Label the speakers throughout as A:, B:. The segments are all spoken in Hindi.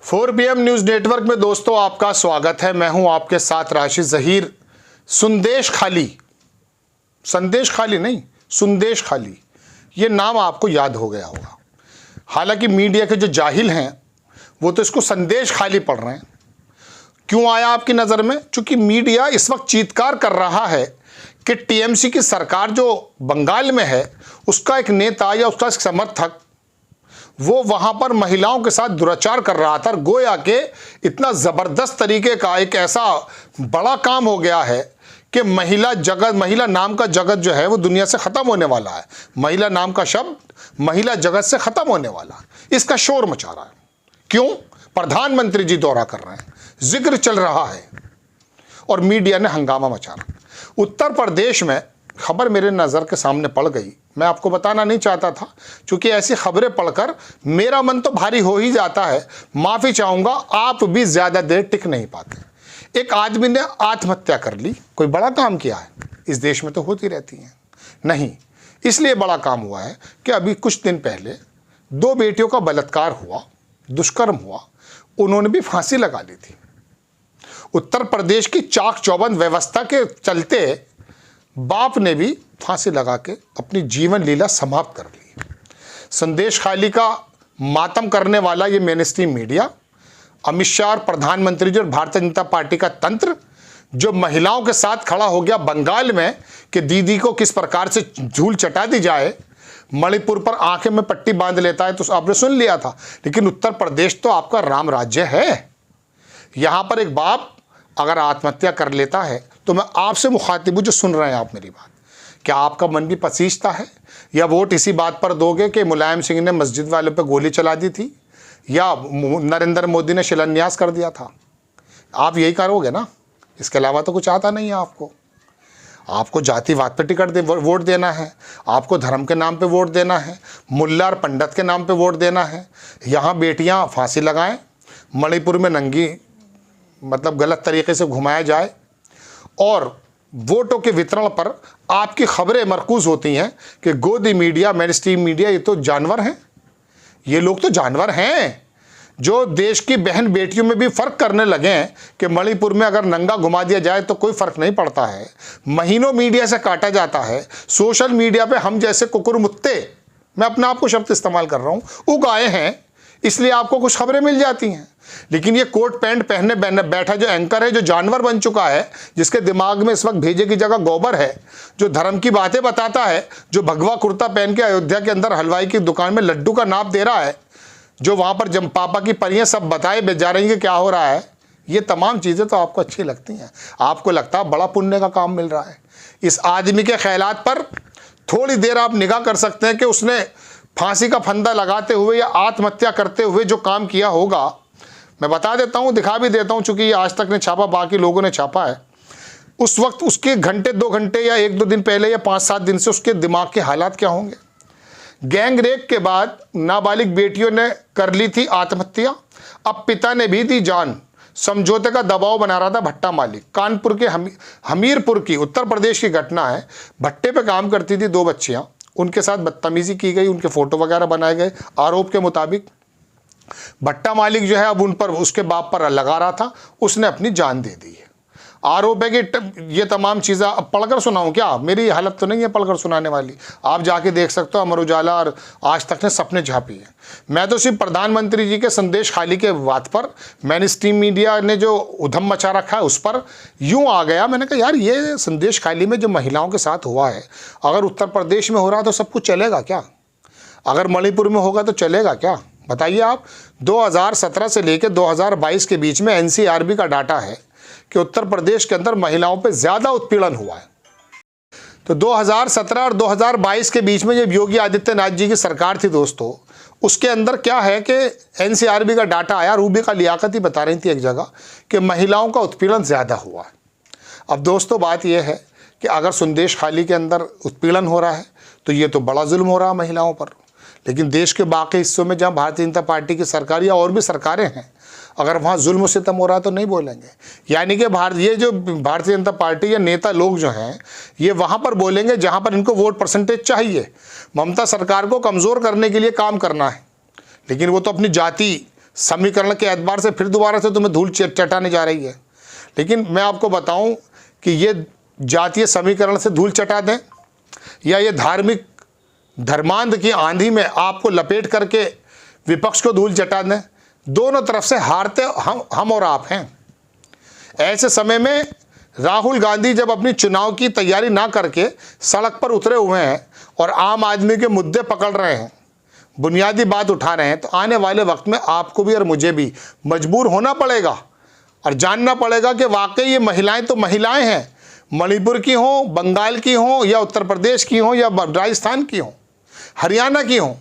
A: 4PM न्यूज़ नेटवर्क में दोस्तों आपका स्वागत है। मैं हूं आपके साथ राशिद ज़हीर। संदेश खाली नहीं, संदेश खाली, ये नाम आपको याद हो गया होगा। हालांकि मीडिया के जो जाहिल हैं वो तो इसको संदेश खाली पढ़ रहे हैं। क्यों आया आपकी नज़र में? चूँकि मीडिया इस वक्त चीत्कार कर रहा है कि टीएमसी की सरकार जो बंगाल में है उसका एक नेता या उसका एक समर्थक वो वहां पर महिलाओं के साथ दुराचार कर रहा था। गोया के इतना ज़बरदस्त तरीके का एक ऐसा बड़ा काम हो गया है कि महिला नाम का जगत जो है वो दुनिया से ख़त्म होने वाला है। महिला नाम का शब्द महिला जगत से ख़त्म होने वाला है। इसका शोर मचा रहा है। क्यों? प्रधानमंत्री जी दौरा कर रहे हैं, जिक्र चल रहा है और मीडिया ने हंगामा मचा रहा। उत्तर प्रदेश में खबर मेरे नज़र के सामने पड़ गई। मैं आपको बताना नहीं चाहता था क्योंकि ऐसी खबरें पढ़कर मेरा मन तो भारी हो ही जाता है। माफ़ी चाहूँगा, आप भी ज़्यादा देर टिक नहीं पाते। एक आदमी ने आत्महत्या कर ली। कोई बड़ा काम किया है? इस देश में तो होती रहती हैं। नहीं, इसलिए बड़ा काम हुआ है कि अभी कुछ दिन पहले 2 बेटियों का बलात्कार हुआ, दुष्कर्म हुआ, उन्होंने भी फांसी लगा ली थी। उत्तर प्रदेश की चाक चौबंद व्यवस्था के चलते बाप ने भी फांसी लगा के अपनी जीवन लीला समाप्त कर ली। संदेश खाली का मातम करने वाला ये मेनस्ट्रीम मीडिया, अमित शाह और प्रधानमंत्री जी और भारतीय जनता पार्टी का तंत्र जो महिलाओं के साथ खड़ा हो गया बंगाल में कि दीदी को किस प्रकार से झूल चटा दी जाए, मणिपुर पर आंखें में पट्टी बांध लेता है, तो आपने सुन लिया था। लेकिन उत्तर प्रदेश तो आपका राम राज्य है। यहाँ पर एक बाप अगर आत्महत्या कर लेता है तो मैं आपसे मुखातिब हूँ जो सुन रहे हैं आप मेरी बात, क्या आपका मन भी पसीजता है? या वोट इसी बात पर दोगे कि मुलायम सिंह ने मस्जिद वालों पर गोली चला दी थी या नरेंद्र मोदी ने शिलान्यास कर दिया था? आप यही करोगे ना? इसके अलावा तो कुछ आता नहीं है आपको। आपको जातिवाद पर टिकट वोट देना है, आपको धर्म के नाम पे वोट देना है, मुल्ला और पंडित के नाम पे वोट देना है। यहाँ बेटियाँ फांसी लगाएं, मणिपुर में नंगी गलत तरीके से घुमाया जाए और वोटों के वितरण पर आपकी खबरें मरकूज़ होती हैं कि गोदी मीडिया, मेनस्ट्रीम मीडिया ये तो जानवर हैं। ये लोग तो जानवर हैं जो देश की बहन बेटियों में भी फ़र्क करने लगे हैं कि मणिपुर में अगर नंगा घुमा दिया जाए तो कोई फ़र्क नहीं पड़ता है। महीनों मीडिया से काटा जाता है। सोशल मीडिया पे हम जैसे कुकुर मुत्ते, मैं अपने आप को शब्द इस्तेमाल कर रहा हूँ, उगाए हैं, इसलिए आपको कुछ खबरें मिल जाती हैं। लेकिन ये कोट पैंट पहने बैठा जो एंकर है, जो जानवर बन चुका है, जिसके दिमाग में इस वक्त भेजे की जगह गोबर है, जो धर्म की बातें बताता है, जो भगवा कुर्ता पहन के अयोध्या के अंदर हलवाई की दुकान में लड्डू का नाप दे रहा है, जो वहाँ पर जब पापा की परियां सब बताए जा रही हैं क्या हो रहा है, ये तमाम चीज़ें तो आपको अच्छी लगती हैं। आपको लगता है बड़ा पुण्य का काम मिल रहा है। इस आदमी के ख्यालात पर थोड़ी देर आप निगाह कर सकते हैं कि उसने फांसी का फंदा लगाते हुए या आत्महत्या करते हुए जो काम किया होगा। मैं बता देता हूँ, दिखा भी देता हूँ, चूँकि ये आज तक ने छापा, बाकी लोगों ने छापा है। उस वक्त उसके घंटे 2 घंटे या 1-2 दिन पहले या 5-7 दिन से उसके दिमाग के हालात क्या होंगे। गैंग रेप के बाद नाबालिग बेटियों ने कर ली थी आत्महत्या, अब पिता ने भी दी जान। समझौते का दबाव बना रहा था भट्टा मालिक। कानपुर के हमीरपुर की उत्तर प्रदेश की घटना है। भट्टे पे काम करती थी 2 बच्चियाँ, उनके साथ बदतमीजी की गई, उनके फ़ोटो वगैरह बनाए गए। आरोप के मुताबिक भट्टा मालिक जो है अब उन पर, उसके बाप पर लगा रहा था, उसने अपनी जान दे दी है। आरोप है कि ये तमाम चीज़ें अब पढ़कर सुनाऊं क्या? मेरी हालत तो नहीं है पढ़कर सुनाने वाली। आप जाके देख सकते हो, अमर उजाला और आज तक ने सपने झाँपी है। मैं तो सिर्फ प्रधानमंत्री जी के संदेश खाली के बात पर, मेनस्ट्रीम मीडिया ने जो उधम मचा रखा है उस पर यूँ आ गया। मैंने कहा यार, ये संदेश खाली में जो महिलाओं के साथ हुआ है, अगर उत्तर प्रदेश में हो रहा तो सब कुछ चलेगा क्या? अगर मणिपुर में होगा तो चलेगा क्या? बताइए आप। 2017 से लेकर 2022 के बीच में एनसीआरबी का डाटा है कि उत्तर प्रदेश के अंदर महिलाओं पे ज़्यादा उत्पीड़न हुआ है। तो 2017 और 2022 के बीच में जब योगी आदित्यनाथ जी की सरकार थी दोस्तों, उसके अंदर क्या है कि एनसीआरबी का डाटा आया, रूबी का लियाकत ही बता रही थी एक जगह कि महिलाओं का उत्पीड़न ज़्यादा हुआ है। अब दोस्तों बात यह है कि अगर संदेश खाली के अंदर उत्पीड़न हो रहा है तो ये तो बड़ा जुल्म हो रहा है महिलाओं पर। लेकिन देश के बाकी हिस्सों में जहाँ भारतीय जनता पार्टी की सरकार या और भी सरकारें हैं, अगर वहाँ जुल्म सितम हो रहा तो नहीं बोलेंगे। यानी कि ये जो भारतीय जनता पार्टी या नेता लोग जो हैं, ये वहाँ पर बोलेंगे जहाँ पर इनको वोट परसेंटेज चाहिए। ममता सरकार को कमज़ोर करने के लिए काम करना है, लेकिन वो तो अपनी जाति समीकरण के एतबार से फिर दोबारा से तुम्हें धूल चटाने जा रही है। लेकिन मैं आपको बताऊं कि ये जातीय समीकरण से धूल चटा दें या ये धार्मिक धर्मांध की आंधी में आपको लपेट करके विपक्ष को धूल चटा दें, दोनों तरफ से हारते हम और आप हैं। ऐसे समय में राहुल गांधी जब अपनी चुनाव की तैयारी ना करके सड़क पर उतरे हुए हैं और आम आदमी के मुद्दे पकड़ रहे हैं, बुनियादी बात उठा रहे हैं, तो आने वाले वक्त में आपको भी और मुझे भी मजबूर होना पड़ेगा और जानना पड़ेगा कि वाकई ये महिलाएं तो महिलाएं हैं, मणिपुर की हों, बंगाल की हों या उत्तर प्रदेश की हों या राजस्थान की हों, हरियाणा की हों।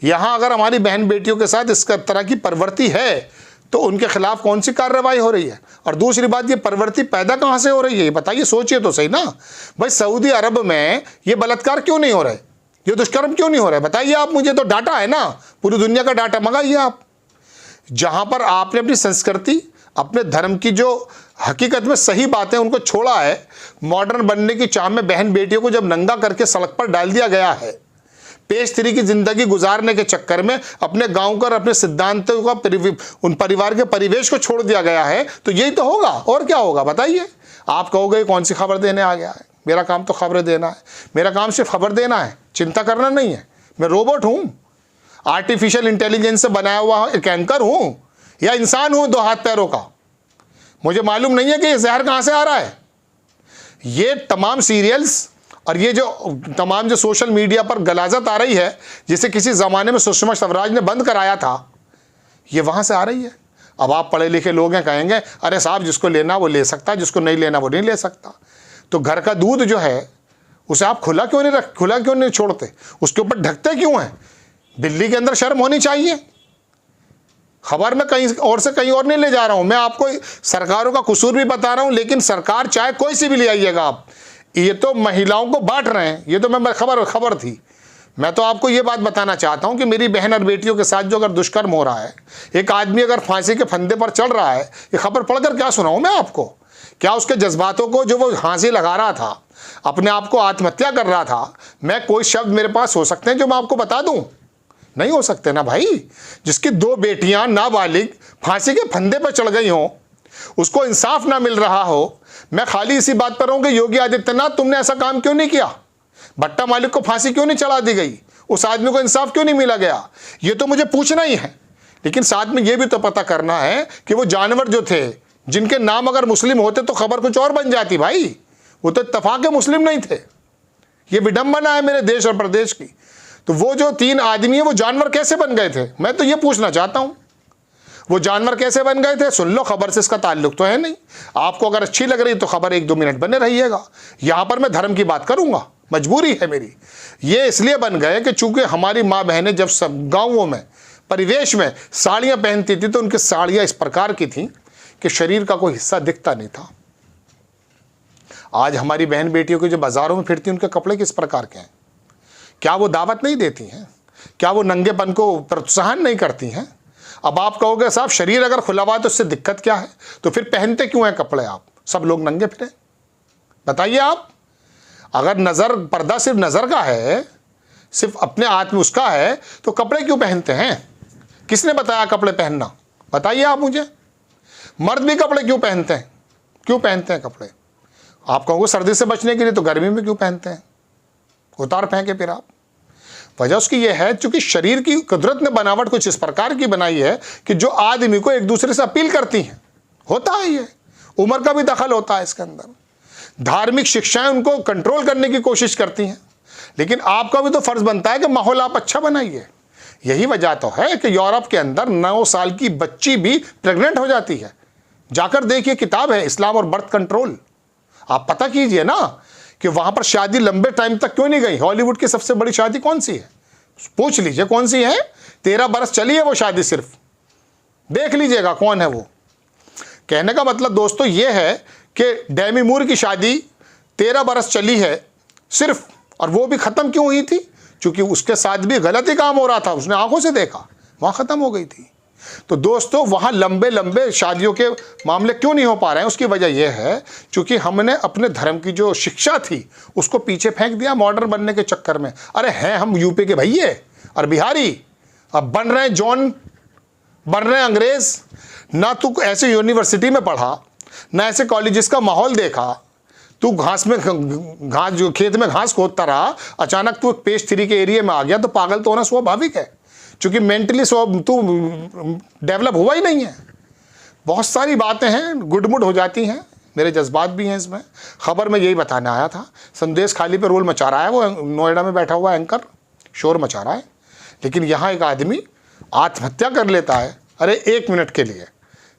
A: यहाँ अगर हमारी बहन बेटियों के साथ इस तरह की प्रवृत्ति है तो उनके खिलाफ कौन सी कार्रवाई हो रही है? और दूसरी बात, ये प्रवृत्ति पैदा कहाँ से हो रही है? बताइए, सोचिए तो सही ना भाई। सऊदी अरब में ये बलात्कार क्यों नहीं हो रहे, ये दुष्कर्म क्यों नहीं हो रहे? बताइए आप मुझे। तो डाटा है ना, पूरी दुनिया का डाटा मंगाइए आप। जहाँ पर आपने अपनी संस्कृति, अपने धर्म की जो हकीकत में सही बातें उनको छोड़ा है, मॉडर्न बनने की चाह में बहन बेटियों को जब नंगा करके सड़क पर डाल दिया गया है, पेश तरी की जिंदगी गुजारने के चक्कर में अपने गांव का, अपने सिद्धांतों का, उन परिवार के परिवेश को छोड़ दिया गया है, तो यही तो होगा। और क्या होगा बताइए? आप कहोगे कौन सी खबर देने आ गया है? मेरा काम तो खबरें देना है। मेरा काम सिर्फ खबर देना है, चिंता करना नहीं है। मैं रोबोट हूं, आर्टिफिशियल इंटेलिजेंस से बनाया हुआ एक एंकर हूं या इंसान हूं 2 हाथ पैरों का? मुझे मालूम नहीं है कि ये जहर कहां से आ रहा है। ये तमाम सीरियल्स और ये जो तमाम जो सोशल मीडिया पर गलाजत आ रही है, जिसे किसी ज़माने में सुषमा स्वराज ने बंद कराया था, ये वहाँ से आ रही है। अब आप पढ़े लिखे लोग हैं, कहेंगे अरे साहब जिसको लेना वो ले सकता, जिसको नहीं लेना वो नहीं ले सकता। तो घर का दूध जो है उसे आप खुला क्यों नहीं छोड़ते? उसके ऊपर ढकते क्यों हैं? बिल्ली के अंदर शर्म होनी चाहिए। खबर में कहीं और से कहीं और नहीं ले जा रहा हूँ, मैं आपको सरकारों का कसूर भी बता रहा हूँ। लेकिन सरकार चाहे कोई सी भी ले आइएगा आप, ये तो महिलाओं को बांट रहे हैं। ये तो मैं खबर थी। मैं तो आपको ये बात बताना चाहता हूं कि मेरी बहन और बेटियों के साथ जो अगर दुष्कर्म हो रहा है, एक आदमी अगर फांसी के फंदे पर चढ़ रहा है, ये खबर पढ़कर क्या सुनाऊं मैं आपको? क्या उसके जज्बातों को जो वो फांसी लगा रहा था, अपने आप को आत्महत्या कर रहा था, मैं कोई शब्द मेरे पास हो सकते हैं जो मैं आपको बता दूं? नहीं हो सकते ना भाई। जिसकी 2 बेटियां नाबालिग फांसी के फंदे पर चढ़ गई हों, उसको इंसाफ ना मिल रहा हो, मैं खाली इसी बात पर हूं कि योगी आदित्यनाथ तुमने ऐसा काम क्यों नहीं किया? भट्टा मालिक को फांसी क्यों नहीं चढ़ा दी गई? उस आदमी को इंसाफ क्यों नहीं मिला गया? ये तो मुझे पूछना ही है। लेकिन साथ में ये भी तो पता करना है कि वो जानवर जो थे, जिनके नाम अगर मुस्लिम होते तो खबर कुछ और बन जाती भाई। वो तो इत्तेफाक के मुस्लिम नहीं थे। ये विडंबना है मेरे देश और प्रदेश की। तो वो जो 3 आदमी है वो जानवर कैसे बन गए थे, मैं तो ये पूछना चाहता हूं। वो जानवर कैसे बन गए थे? सुन लो, खबर से इसका ताल्लुक तो है नहीं। आपको अगर अच्छी लग रही तो खबर 1-2 मिनट बने रहिएगा। यहां पर मैं धर्म की बात करूंगा, मजबूरी है मेरी। ये इसलिए बन गए कि चूंकि हमारी माँ बहनें जब सब गाँवों में, परिवेश में साड़ियाँ पहनती थी तो उनकी साड़ियाँ इस प्रकार की थीं कि शरीर का कोई हिस्सा दिखता नहीं था। आज हमारी बहन बेटियों की जो बाजारों में फिरती, उनके कपड़े किस प्रकार के हैं? क्या वो दावत नहीं देती हैं? क्या वो नंगेपन को प्रोत्साहन नहीं करती हैं? अब आप कहोगे साहब शरीर अगर खुला हुआ है तो उससे दिक्कत क्या है? तो फिर पहनते क्यों हैं कपड़े आप? सब लोग नंगे फिरे। बताइए आप। अगर नज़र, पर्दा सिर्फ नज़र का है, सिर्फ अपने हाथ में उसका है, तो कपड़े क्यों पहनते हैं? किसने बताया कपड़े पहनना? बताइए आप मुझे। मर्द भी कपड़े क्यों पहनते हैं? क्यों पहनते हैं कपड़े? आप कहोगे सर्दी से बचने के लिए, तो गर्मी में क्यों पहनते हैं? उतार फेंके फिर आप। वजह उसकी यह है चूंकि शरीर की कुदरत ने बनावट कुछ इस प्रकार की बनाई है कि जो आदमी को एक दूसरे से अपील करती हैं। होता है ये, उम्र का भी दखल होता है इसके अंदर। धार्मिक शिक्षाएं उनको कंट्रोल करने की कोशिश करती हैं। लेकिन आपका भी तो फर्ज बनता है कि माहौल आप अच्छा बनाइए। यही वजह तो है कि यूरोप के अंदर 9 साल की बच्ची भी प्रेग्नेंट हो जाती है। जाकर देखिए, किताब है इस्लाम और बर्थ कंट्रोल। आप पता कीजिए ना कि वहां पर शादी लंबे टाइम तक क्यों नहीं गई। हॉलीवुड की सबसे बड़ी शादी कौन सी है? पूछ लीजिए कौन सी है। 13 बरस चली है वो शादी, सिर्फ देख लीजिएगा कौन है वो। कहने का मतलब दोस्तों ये है कि डेमी मूर की शादी 13 बरस चली है सिर्फ, और वो भी खत्म क्यों हुई थी? क्योंकि उसके साथ भी गलत ही काम हो रहा था, उसने आंखों से देखा, वहां खत्म हो गई थी। तो दोस्तों वहाँ लंबे लंबे शादियों के मामले क्यों नहीं हो पा रहे हैं? उसकी वजह यह है क्योंकि हमने अपने धर्म की जो शिक्षा थी उसको पीछे फेंक दिया मॉडर्न बनने के चक्कर में। अरे हैं हम यूपी के भैये और बिहारी, अब बन रहे हैं जॉन बन रहे अंग्रेज। ना तू ऐसे यूनिवर्सिटी में पढ़ा, ना ऐसे कॉलेजेस का माहौल देखा, तू घास जो खेत में घास खोदता रहा, अचानक तू पेज 3 के एरिया में आ गया, तो पागल तो होना स्वाभाविक है, क्योंकि मेंटली तू डेवलप हुआ ही नहीं है। बहुत सारी बातें हैं, गुडमुड हो जाती हैं, मेरे जज्बात भी हैं इसमें। खबर में यही बताने आया था। संदेश खाली पे रोल मचा रहा है वो नोएडा में बैठा हुआ एंकर, शोर मचा रहा है, लेकिन यहाँ एक आदमी आत्महत्या कर लेता है। अरे 1 मिनट के लिए,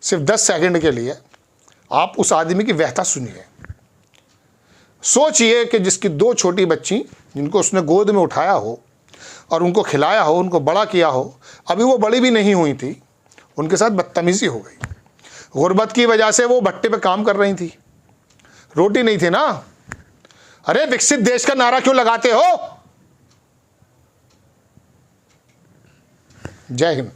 A: सिर्फ 10 सेकंड के लिए आप उस आदमी की व्यथा सुनिए। सोचिए कि जिसकी 2 छोटी बच्ची, जिनको उसने गोद में उठाया हो और उनको खिलाया हो, उनको बड़ा किया हो, अभी वो बड़ी भी नहीं हुई थी, उनके साथ बदतमीज़ी हो गई। गुर्बत की वजह से वो भट्टे पे काम कर रही थी, रोटी नहीं थी ना। अरे विकसित देश का नारा क्यों लगाते हो? जय हिंद।